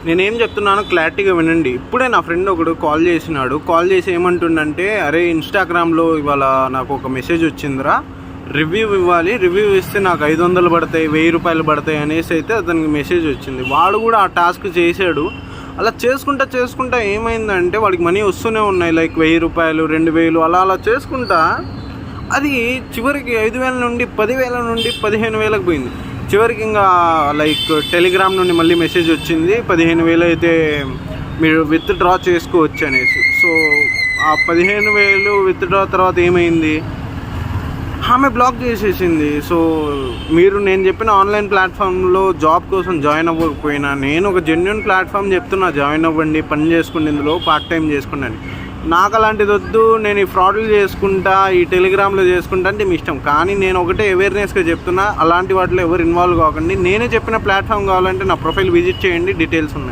నేనేం చెప్తున్నానో క్లారిటీగా వినండి. ఇప్పుడే నా ఫ్రెండ్ ఒకడు కాల్ చేసినాడు. కాల్ చేసి ఏమంటుండంటే, అరే ఇన్స్టాగ్రామ్లో ఇవాళ నాకు ఒక మెసేజ్ వచ్చిందిరా, రివ్యూ ఇవ్వాలి, రివ్యూ ఇస్తే నాకు 500 పడతాయి, 1000 రూపాయలు పడతాయి అనేసి అయితే అతనికి మెసేజ్ వచ్చింది. వాడు కూడా ఆ టాస్క్ చేశాడు. అలా చేసుకుంటా ఏమైందంటే వాడికి మనీ వస్తూనే ఉన్నాయి, లైక్ 1000 రూపాయలు, 2000 అలా చేసుకుంటా అది చివరికి 5000 నుండి 10,000 నుండి 15,000కి పోయింది. చివరికి ఇంకా లైక్ టెలిగ్రామ్ నుండి మళ్ళీ మెసేజ్ వచ్చింది, 15,000 అయితే మీరు విత్డ్రా చేసుకోవచ్చు అనేసి. సో ఆ 15,000 విత్డ్రా తర్వాత ఏమైంది, ఆమె బ్లాక్ చేసేసింది. సో నేను చెప్పిన ఆన్లైన్ ప్లాట్ఫామ్లో జాబ్ కోసం జాయిన్ అవ్వకపోయినా, నేను ఒక జెన్యున్ ప్లాట్ఫామ్ చెప్తున్నా, జాయిన్ అవ్వండి, పని చేసుకోండి, ఇందులో పార్ట్ టైం చేసుకోండి. నాకు అలాంటిది వద్దు, నేను ఈ ఫ్రాడ్లు చేసుకుంటా, ఈ టెలిగ్రామ్లో చేసుకుంటా అంటే మీ ఇష్టం. కానీ నేను ఒకటే అవేర్నెస్గా చెప్తున్నా, అలాంటి వాటిలో ఎవరు ఇన్వాల్వ్ కాకండి. నేనే చెప్పిన ప్లాట్ఫామ్ కావాలంటే నా ప్రొఫైల్ విజిట్ చేయండి, డీటెయిల్స్ ఉన్నాయి.